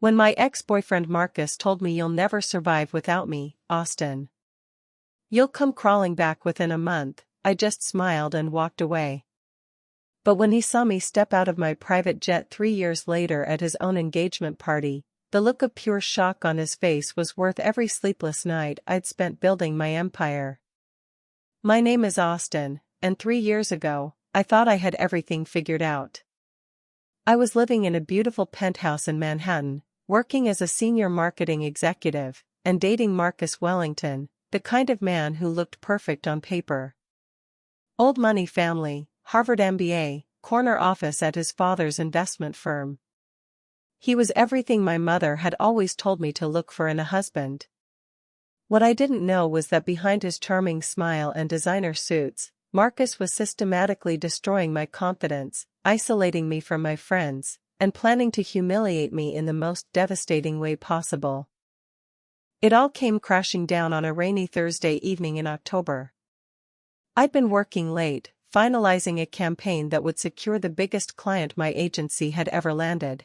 When my ex-boyfriend Marcus told me you'll never survive without me, Austin. You'll come crawling back within a month, I just smiled and walked away. But when he saw me step out of my private jet 3 years later at his own engagement party, the look of pure shock on his face was worth every sleepless night I'd spent building my empire. My name is Austin, and 3 years ago, I thought I had everything figured out. I was living in a beautiful penthouse in Manhattan, working as a senior marketing executive, and dating Marcus Wellington, the kind of man who looked perfect on paper. Old money family, Harvard MBA, corner office at his father's investment firm. He was everything my mother had always told me to look for in a husband. What I didn't know was that behind his charming smile and designer suits, Marcus was systematically destroying my confidence, isolating me from my friends, and planning to humiliate me in the most devastating way possible. It all came crashing down on a rainy Thursday evening in October. I'd been working late, finalizing a campaign that would secure the biggest client my agency had ever landed.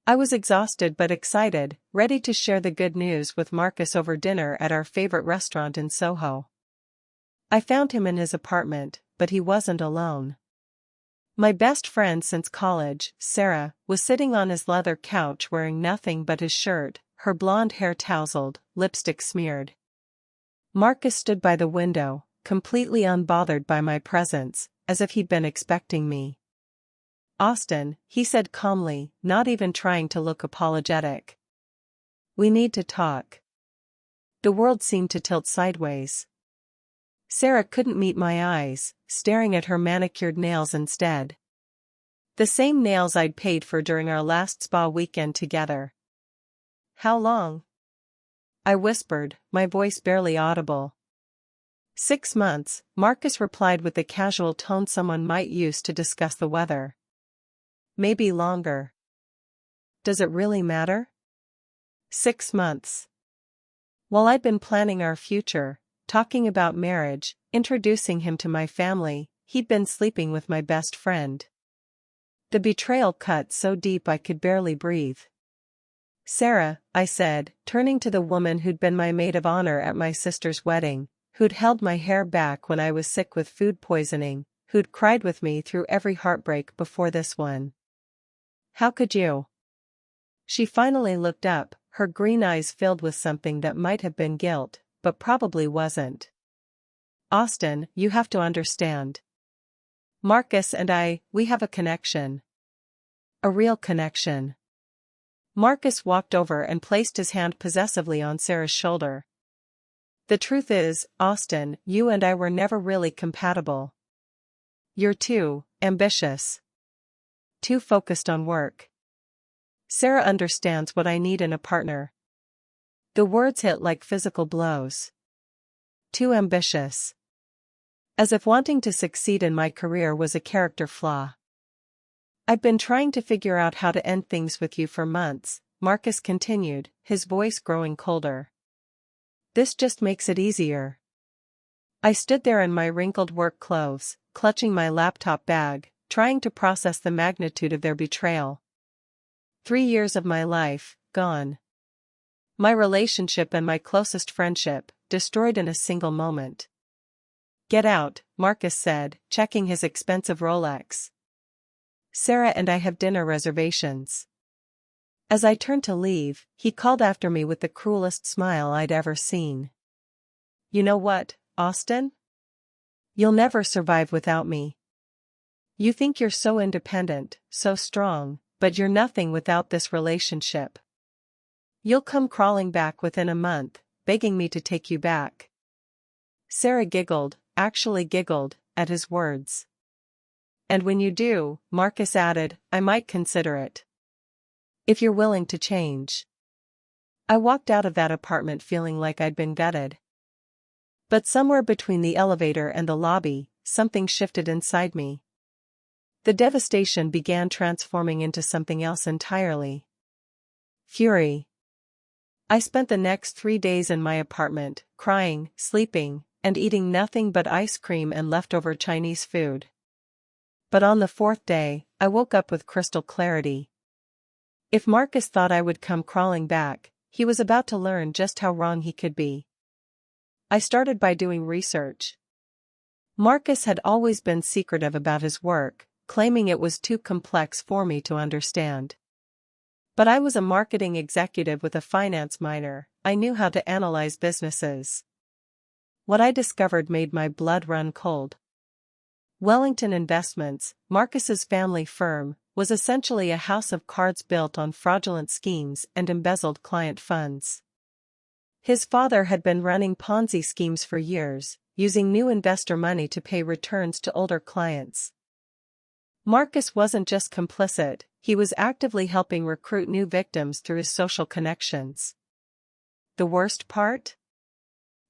I was exhausted but excited, ready to share the good news with Marcus over dinner at our favorite restaurant in Soho. I found him in his apartment, but he wasn't alone. My best friend since college, Sarah, was sitting on his leather couch wearing nothing but his shirt, her blonde hair tousled, lipstick smeared. Marcus stood by the window, completely unbothered by my presence, as if he'd been expecting me. "Austin," he said calmly, not even trying to look apologetic. "We need to talk." The world seemed to tilt sideways. Sarah couldn't meet my eyes, staring at her manicured nails instead. The same nails I'd paid for during our last spa weekend together. "How long?" I whispered, my voice barely audible. 6 months, Marcus replied with the casual tone someone might use to discuss the weather. "Maybe longer." "Does it really matter?" 6 months. While I'd been planning our future, talking about marriage, introducing him to my family, he'd been sleeping with my best friend. The betrayal cut so deep I could barely breathe. "Sarah," I said, turning to the woman who'd been my maid of honor at my sister's wedding, who'd held my hair back when I was sick with food poisoning, who'd cried with me through every heartbreak before this one. "How could you?" She finally looked up, her green eyes filled with something that might have been guilt, but probably wasn't. "Austin, you have to understand. Marcus and we have a connection. A real connection." Marcus walked over and placed his hand possessively on Sarah's shoulder. "The truth is, Austin, you and I were never really compatible. You're too ambitious. Too focused on work. Sarah understands what I need in a partner." The words hit like physical blows. Too ambitious. As if wanting to succeed in my career was a character flaw. "I've been trying to figure out how to end things with you for months," Marcus continued, his voice growing colder. "This just makes it easier." I stood there in my wrinkled work clothes, clutching my laptop bag, trying to process the magnitude of their betrayal. 3 years of my life, gone. My relationship and my closest friendship, destroyed in a single moment. "Get out," Marcus said, checking his expensive Rolex. "Sarah and I have dinner reservations." As I turned to leave, he called after me with the cruelest smile I'd ever seen. "You know what, Austin? You'll never survive without me. You think you're so independent, so strong, but you're nothing without this relationship. You'll come crawling back within a month, begging me to take you back." Sarah giggled, actually giggled, at his words. "And when you do," Marcus added, "I might consider it. If you're willing to change." I walked out of that apartment feeling like I'd been gutted. But somewhere between the elevator and the lobby, something shifted inside me. The devastation began transforming into something else entirely. Fury. I spent the next 3 days in my apartment, crying, sleeping, and eating nothing but ice cream and leftover Chinese food. But on the 4th day, I woke up with crystal clarity. If Marcus thought I would come crawling back, he was about to learn just how wrong he could be. I started by doing research. Marcus had always been secretive about his work, claiming it was too complex for me to understand. But I was a marketing executive with a finance minor. I knew how to analyze businesses. What I discovered made my blood run cold. Wellington Investments, Marcus's family firm, was essentially a house of cards built on fraudulent schemes and embezzled client funds. His father had been running Ponzi schemes for years, using new investor money to pay returns to older clients. Marcus wasn't just complicit, he was actively helping recruit new victims through his social connections. The worst part?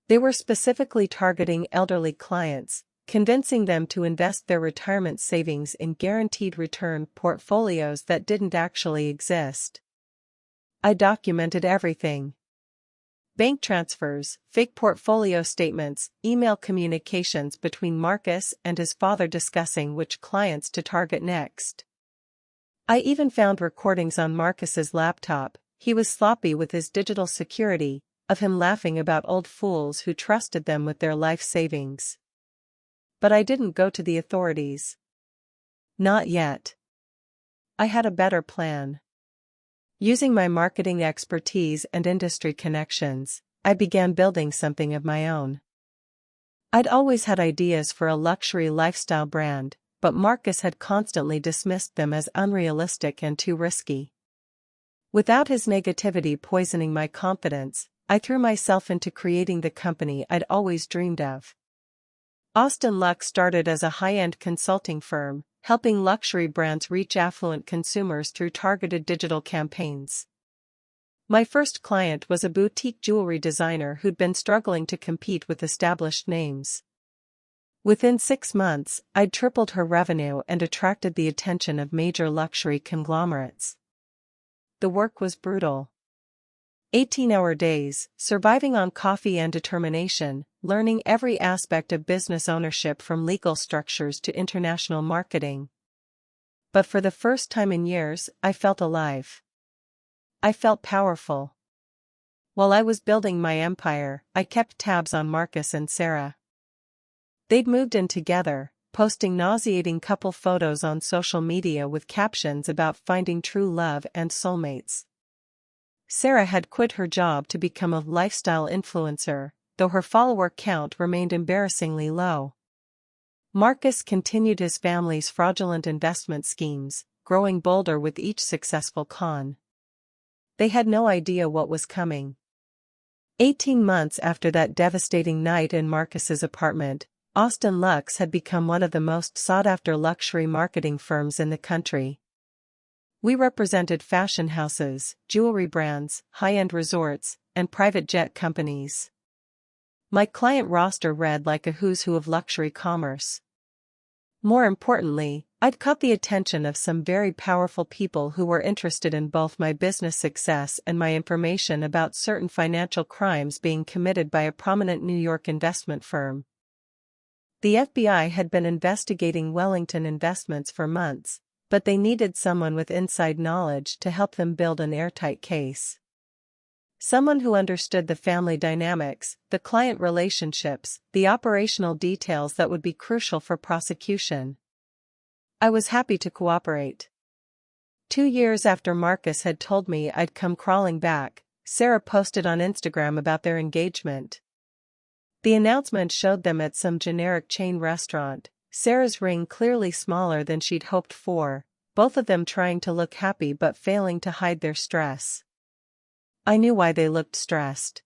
They were specifically targeting elderly clients, convincing them to invest their retirement savings in guaranteed return portfolios that didn't actually exist. I documented everything. Bank transfers, fake portfolio statements, email communications between Marcus and his father discussing which clients to target next. I even found recordings on Marcus's laptop. He was sloppy with his digital security, of him laughing about old fools who trusted them with their life savings. But I didn't go to the authorities. Not yet. I had a better plan. Using my marketing expertise and industry connections, I began building something of my own. I'd always had ideas for a luxury lifestyle brand, but Marcus had constantly dismissed them as unrealistic and too risky. Without his negativity poisoning my confidence, I threw myself into creating the company I'd always dreamed of. Austin Luck started as a high-end consulting firm, helping luxury brands reach affluent consumers through targeted digital campaigns. My first client was a boutique jewelry designer who'd been struggling to compete with established names. Within 6 months, I'd tripled her revenue and attracted the attention of major luxury conglomerates. The work was brutal. 18-hour days, surviving on coffee and determination, learning every aspect of business ownership from legal structures to international marketing. But for the first time in years, I felt alive. I felt powerful. While I was building my empire, I kept tabs on Marcus and Sarah. They'd moved in together, posting nauseating couple photos on social media with captions about finding true love and soulmates. Sarah had quit her job to become a lifestyle influencer, though her follower count remained embarrassingly low. Marcus continued his family's fraudulent investment schemes, growing bolder with each successful con. They had no idea what was coming. 18 months after that devastating night in Marcus's apartment, Austin Luxe had become one of the most sought-after luxury marketing firms in the country. We represented fashion houses, jewelry brands, high-end resorts, and private jet companies. My client roster read like a who's who of luxury commerce. More importantly, I'd caught the attention of some very powerful people who were interested in both my business success and my information about certain financial crimes being committed by a prominent New York investment firm. The FBI had been investigating Wellington Investments for months, but they needed someone with inside knowledge to help them build an airtight case. Someone who understood the family dynamics, the client relationships, the operational details that would be crucial for prosecution. I was happy to cooperate. 2 years after Marcus had told me I'd come crawling back, Sarah posted on Instagram about their engagement. The announcement showed them at some generic chain restaurant, Sarah's ring clearly smaller than she'd hoped for, both of them trying to look happy but failing to hide their stress. I knew why they looked stressed.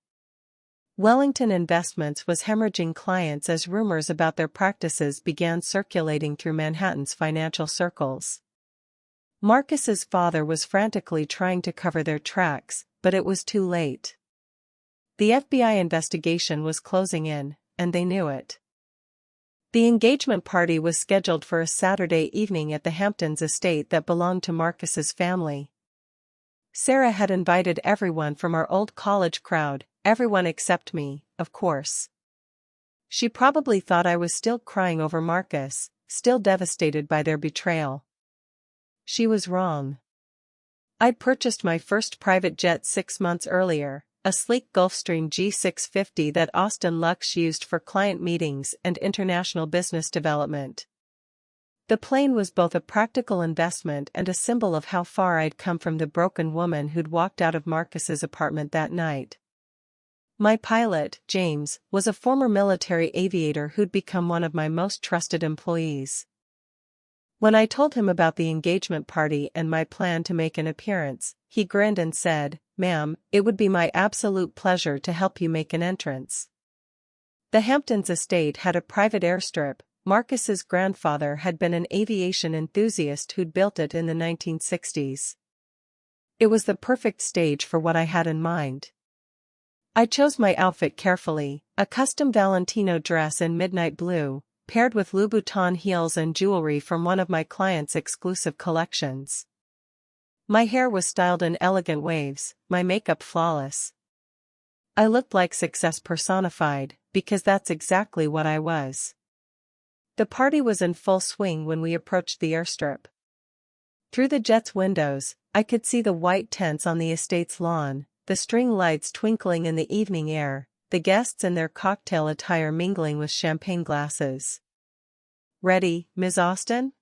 Wellington Investments was hemorrhaging clients as rumors about their practices began circulating through Manhattan's financial circles. Marcus's father was frantically trying to cover their tracks, but it was too late. The FBI investigation was closing in, and they knew it. The engagement party was scheduled for a Saturday evening at the Hamptons estate that belonged to Marcus's family. Sarah had invited everyone from our old college crowd, everyone except me, of course. She probably thought I was still crying over Marcus, still devastated by their betrayal. She was wrong. I'd purchased my first private jet 6 months earlier, a sleek Gulfstream G650 that Austin Lux used for client meetings and international business development. The plane was both a practical investment and a symbol of how far I'd come from the broken woman who'd walked out of Marcus's apartment that night. My pilot, James, was a former military aviator who'd become one of my most trusted employees. When I told him about the engagement party and my plan to make an appearance, he grinned and said, "Ma'am, it would be my absolute pleasure to help you make an entrance." The Hamptons estate had a private airstrip. Marcus's grandfather had been an aviation enthusiast who'd built it in the 1960s. It was the perfect stage for what I had in mind. I chose my outfit carefully, a custom Valentino dress in midnight blue, paired with Louboutin heels and jewelry from one of my clients' exclusive collections. My hair was styled in elegant waves, my makeup flawless. I looked like success personified, because that's exactly what I was. The party was in full swing when we approached the airstrip. Through the jet's windows, I could see the white tents on the estate's lawn, the string lights twinkling in the evening air, the guests in their cocktail attire mingling with champagne glasses. "Ready, Ms. Austin?"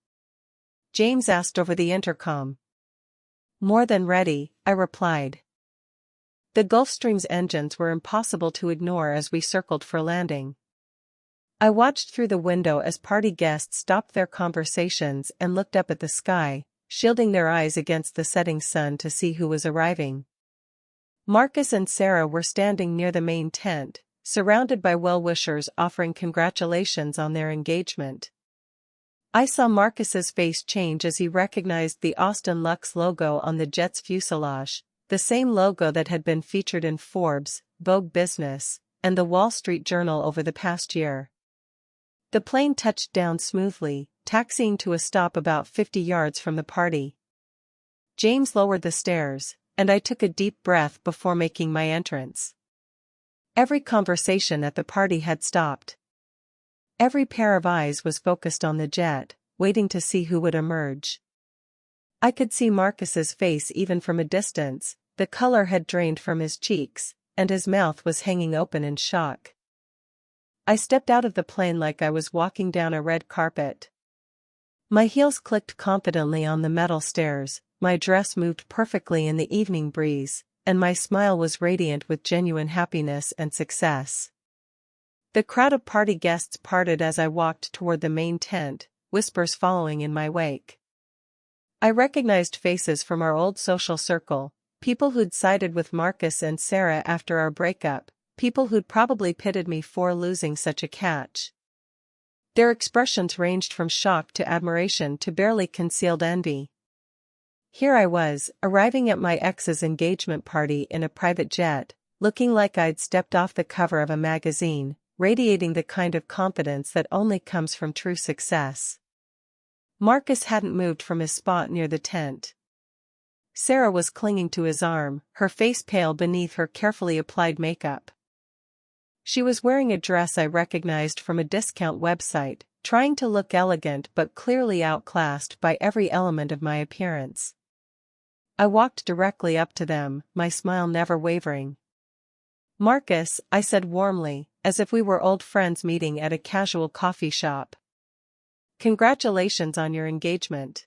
James asked over the intercom. "More than ready," I replied. The Gulfstream's engines were impossible to ignore as we circled for landing. I watched through the window as party guests stopped their conversations and looked up at the sky, shielding their eyes against the setting sun to see who was arriving. Marcus and Sarah were standing near the main tent, surrounded by well-wishers offering congratulations on their engagement. I saw Marcus's face change as he recognized the Austin Lux logo on the jet's fuselage, the same logo that had been featured in Forbes, Vogue Business, and the Wall Street Journal over the past year. The plane touched down smoothly, taxiing to a stop about 50 yards from the party. James lowered the stairs, and I took a deep breath before making my entrance. Every conversation at the party had stopped. Every pair of eyes was focused on the jet, waiting to see who would emerge. I could see Marcus's face even from a distance, the color had drained from his cheeks, and his mouth was hanging open in shock. I stepped out of the plane like I was walking down a red carpet. My heels clicked confidently on the metal stairs, my dress moved perfectly in the evening breeze, and my smile was radiant with genuine happiness and success. The crowd of party guests parted as I walked toward the main tent, whispers following in my wake. I recognized faces from our old social circle, people who'd sided with Marcus and Sarah after our breakup, people who'd probably pitted me for losing such a catch. Their expressions ranged from shock to admiration to barely concealed envy. Here I was, arriving at my ex's engagement party in a private jet, looking like I'd stepped off the cover of a magazine, radiating the kind of confidence that only comes from true success. Marcus hadn't moved from his spot near the tent. Sarah was clinging to his arm, her face pale beneath her carefully applied makeup. She was wearing a dress I recognized from a discount website, trying to look elegant but clearly outclassed by every element of my appearance. I walked directly up to them, my smile never wavering. "Marcus," I said warmly, as if we were old friends meeting at a casual coffee shop. "Congratulations on your engagement."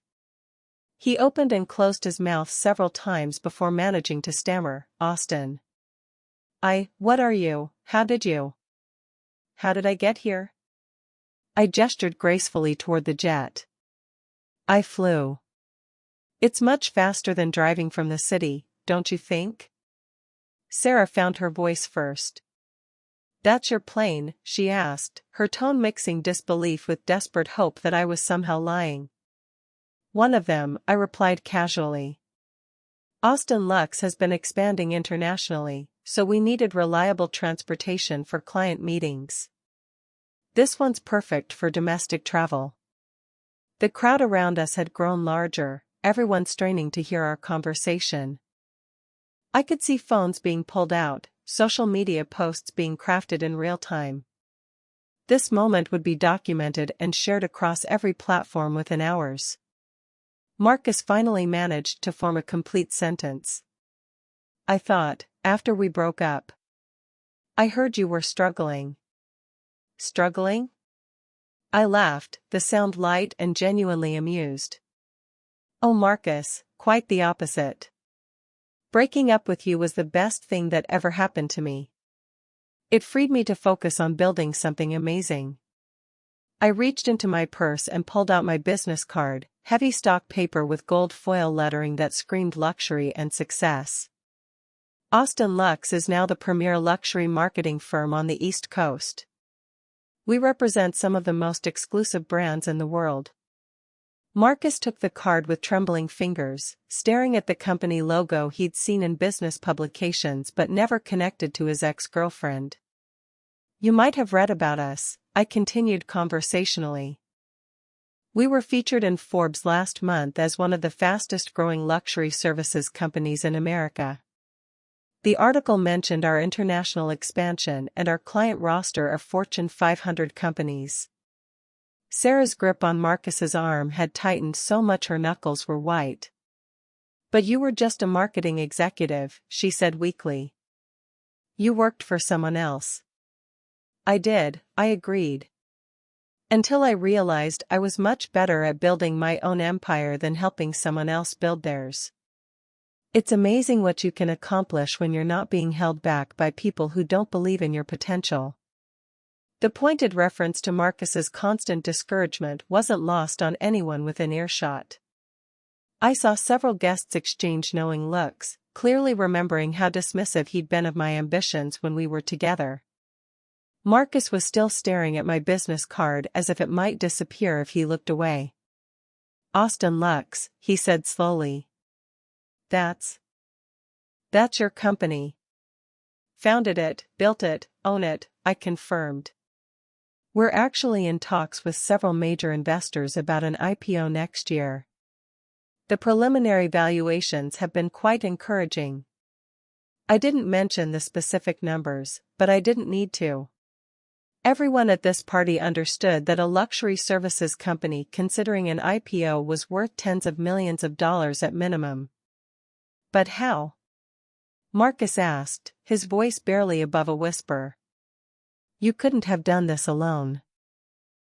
He opened and closed his mouth several times before managing to stammer, "Austin. What are you, how did I get here?" I gestured gracefully toward the jet. "I flew. It's much faster than driving from the city, don't you think?" Sarah found her voice first. "That's your plane?" she asked, her tone mixing disbelief with desperate hope that I was somehow lying. "One of them," I replied casually. "Austin Lux has been expanding internationally, so we needed reliable transportation for client meetings. This one's perfect for domestic travel." The crowd around us had grown larger, everyone straining to hear our conversation. I could see phones being pulled out, social media posts being crafted in real time. This moment would be documented and shared across every platform within hours. Marcus finally managed to form a complete sentence. I thought, after we broke up. I heard you were struggling. Struggling? I laughed, the sound light and genuinely amused. Oh Marcus, quite the opposite. Breaking up with you was the best thing that ever happened to me. It freed me to focus on building something amazing. I reached into my purse and pulled out my business card, heavy stock paper with gold foil lettering that screamed luxury and success. Austin Lux is now the premier luxury marketing firm on the East Coast. We represent some of the most exclusive brands in the world. Marcus took the card with trembling fingers, staring at the company logo he'd seen in business publications but never connected to his ex-girlfriend. You might have read about us, I continued conversationally. We were featured in Forbes last month as one of the fastest-growing luxury services companies in America. The article mentioned our international expansion and our client roster of Fortune 500 companies. Sarah's grip on Marcus's arm had tightened so much her knuckles were white. But you were just a marketing executive, she said weakly. You worked for someone else. I did, I agreed. Until I realized I was much better at building my own empire than helping someone else build theirs. It's amazing what you can accomplish when you're not being held back by people who don't believe in your potential. The pointed reference to Marcus's constant discouragement wasn't lost on anyone within earshot. I saw several guests exchange knowing looks, clearly remembering how dismissive he'd been of my ambitions when we were together. Marcus was still staring at my business card as if it might disappear if he looked away. Austin Lux, he said slowly. That's your company. Founded it, built it, own it, I confirmed. We're actually in talks with several major investors about an IPO next year. The preliminary valuations have been quite encouraging. I didn't mention the specific numbers, but I didn't need to. Everyone at this party understood that a luxury services company considering an IPO was worth tens of millions of dollars at minimum. But how? Marcus asked, his voice barely above a whisper. You couldn't have done this alone.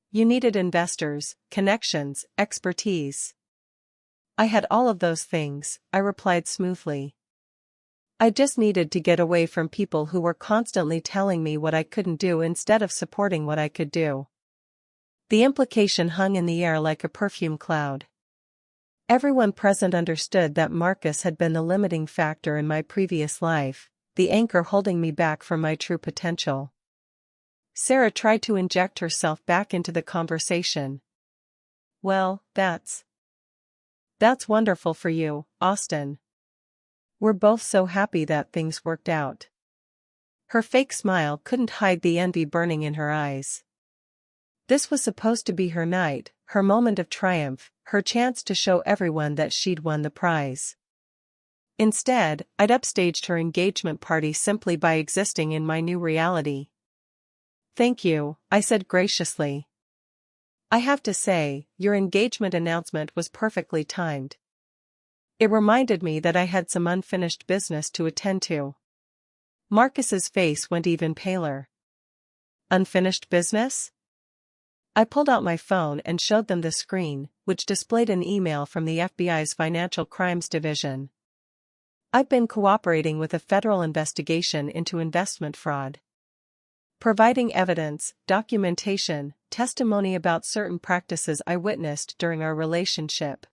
You needed investors, connections, expertise. I had all of those things, I replied smoothly. I just needed to get away from people who were constantly telling me what I couldn't do instead of supporting what I could do. The implication hung in the air like a perfume cloud. Everyone present understood that Marcus had been the limiting factor in my previous life, the anchor holding me back from my true potential. Sarah tried to inject herself back into the conversation. Well, that's wonderful for you, Austin. We're both so happy that things worked out. Her fake smile couldn't hide the envy burning in her eyes. This was supposed to be her night, her moment of triumph, her chance to show everyone that she'd won the prize. Instead, I'd upstaged her engagement party simply by existing in my new reality. Thank you, I said graciously. I have to say, your engagement announcement was perfectly timed. It reminded me that I had some unfinished business to attend to. Marcus's face went even paler. Unfinished business? I pulled out my phone and showed them the screen, which displayed an email from the FBI's Financial Crimes Division. I've been cooperating with a federal investigation into investment fraud. Providing evidence, documentation, testimony about certain practices I witnessed during our relationship.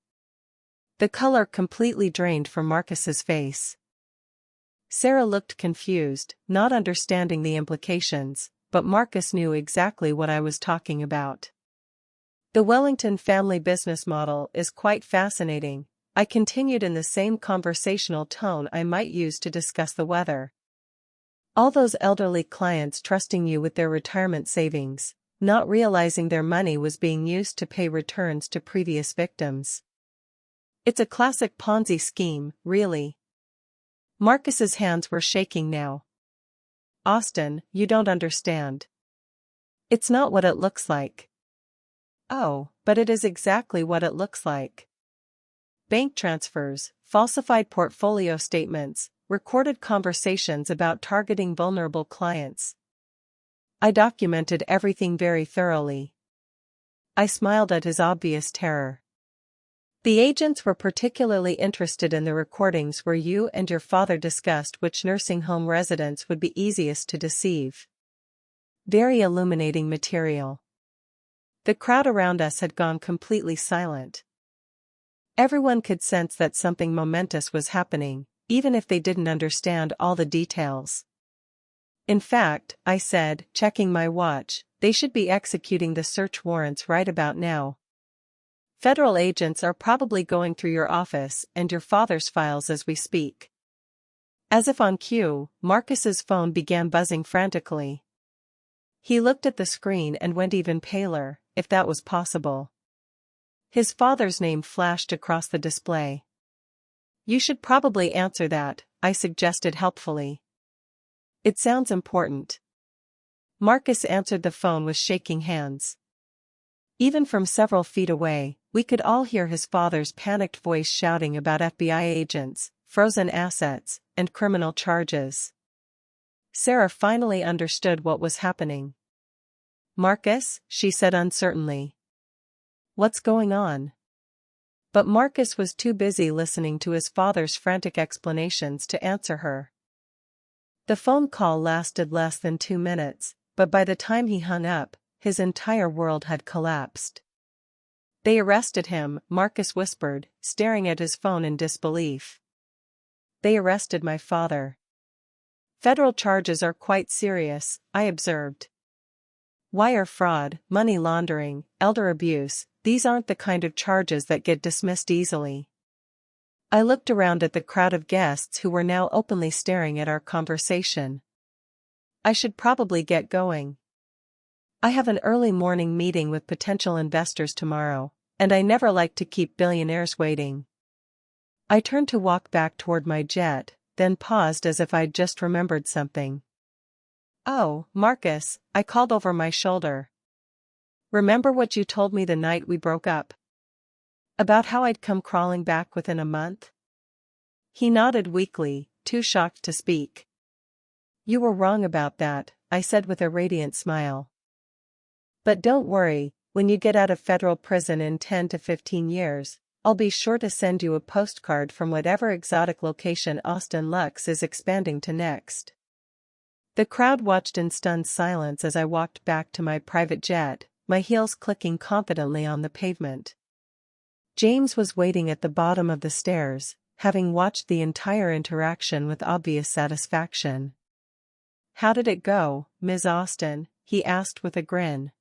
The color completely drained from Marcus's face. Sarah looked confused, not understanding the implications, but Marcus knew exactly what I was talking about. The Wellington family business model is quite fascinating, I continued in the same conversational tone I might use to discuss the weather. All those elderly clients trusting you with their retirement savings, not realizing their money was being used to pay returns to previous victims. It's a classic Ponzi scheme, really. Marcus's hands were shaking now. Austin, you don't understand. It's not what it looks like. Oh, but it is exactly what it looks like. bank transfers, falsified portfolio statements, recorded conversations about targeting vulnerable clients. I documented everything very thoroughly. I smiled at his obvious terror. The agents were particularly interested in the recordings where you and your father discussed which nursing home residents would be easiest to deceive. Very illuminating material. The crowd around us had gone completely silent. Everyone could sense that something momentous was happening, even if they didn't understand all the details. In fact, I said, checking my watch, they should be executing the search warrants right about now. Federal agents are probably going through your office and your father's files as we speak. As if on cue, Marcus's phone began buzzing frantically. He looked at the screen and went even paler, if that was possible. His father's name flashed across the display. You should probably answer that, I suggested helpfully. It sounds important. Marcus answered the phone with shaking hands. Even from several feet away, we could all hear his father's panicked voice shouting about FBI agents, frozen assets, and criminal charges. Sarah finally understood what was happening. Marcus, she said uncertainly. What's going on? But Marcus was too busy listening to his father's frantic explanations to answer her. The phone call lasted less than 2 minutes, but by the time he hung up, his entire world had collapsed. They arrested him, Marcus whispered, staring at his phone in disbelief. They arrested my father. Federal charges are quite serious, I observed. Wire fraud, money laundering, elder abuse, these aren't the kind of charges that get dismissed easily. I looked around at the crowd of guests who were now openly staring at our conversation. I should probably get going. I have an early morning meeting with potential investors tomorrow, and I never like to keep billionaires waiting. I turned to walk back toward my jet, then paused as if I'd just remembered something. Oh, Marcus, I called over my shoulder. Remember what you told me the night we broke up? About how I'd come crawling back within a month? He nodded weakly, too shocked to speak. You were wrong about that, I said with a radiant smile. But don't worry, when you get out of federal prison in 10 to 15 years, I'll be sure to send you a postcard from whatever exotic location Austin Lux is expanding to next. The crowd watched in stunned silence as I walked back to my private jet, my heels clicking confidently on the pavement. James was waiting at the bottom of the stairs, having watched the entire interaction with obvious satisfaction. How did it go, Ms. Austin? He asked with a grin.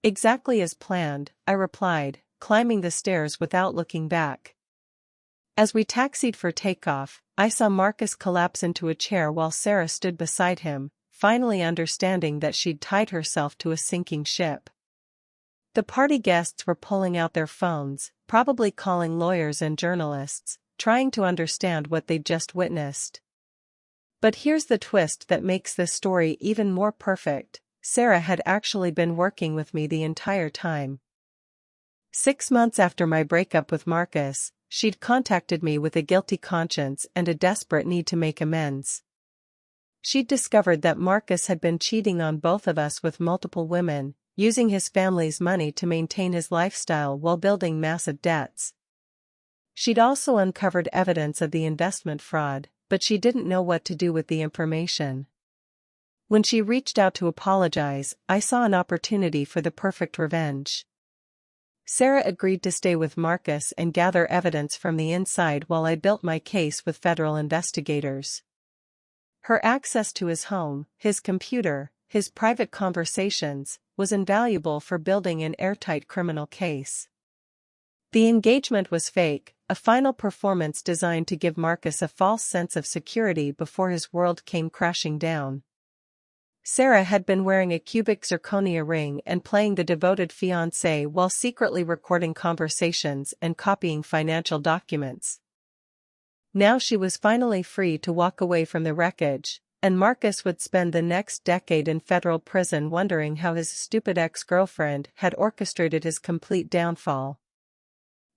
Exactly as planned, I replied, climbing the stairs without looking back. As we taxied for takeoff, I saw Marcus collapse into a chair while Sarah stood beside him, finally understanding that she'd tied herself to a sinking ship. The party guests were pulling out their phones, probably calling lawyers and journalists, trying to understand what they'd just witnessed. But here's the twist that makes this story even more perfect. Sarah had actually been working with me the entire time. 6 months after my breakup with Marcus, she'd contacted me with a guilty conscience and a desperate need to make amends. She'd discovered that Marcus had been cheating on both of us with multiple women, using his family's money to maintain his lifestyle while building massive debts. She'd also uncovered evidence of the investment fraud, but she didn't know what to do with the information. When she reached out to apologize, I saw an opportunity for the perfect revenge. Sarah agreed to stay with Marcus and gather evidence from the inside while I built my case with federal investigators. Her access to his home, his computer, his private conversations, was invaluable for building an airtight criminal case. The engagement was fake, a final performance designed to give Marcus a false sense of security before his world came crashing down. Sarah had been wearing a cubic zirconia ring and playing the devoted fiancé while secretly recording conversations and copying financial documents. Now she was finally free to walk away from the wreckage, and Marcus would spend the next decade in federal prison wondering how his stupid ex-girlfriend had orchestrated his complete downfall.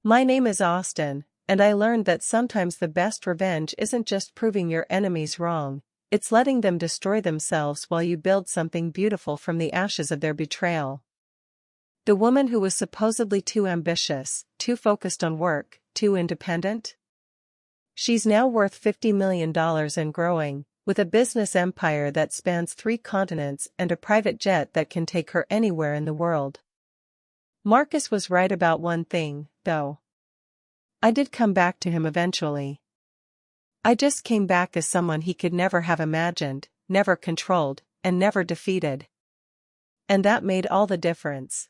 My name is Austin, And I learned that sometimes the best revenge isn't just proving your enemies wrong, it's letting them destroy themselves while you build something beautiful from the ashes of their betrayal. The woman who was supposedly too ambitious, too focused on work, too independent? She's now worth $50 million and growing, with a business empire that spans 3 continents and a private jet that can take her anywhere in the world. Marcus was right about one thing, though. I did come back to him eventually. I just came back as someone he could never have imagined, never controlled, and never defeated. And that made all the difference.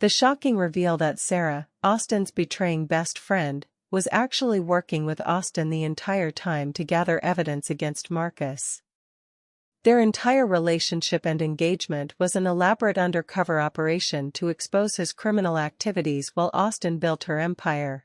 The shocking reveal that Sarah, Austin's betraying best friend, was actually working with Austin the entire time to gather evidence against Marcus. Their entire relationship and engagement was an elaborate undercover operation to expose his criminal activities while Austin built her empire.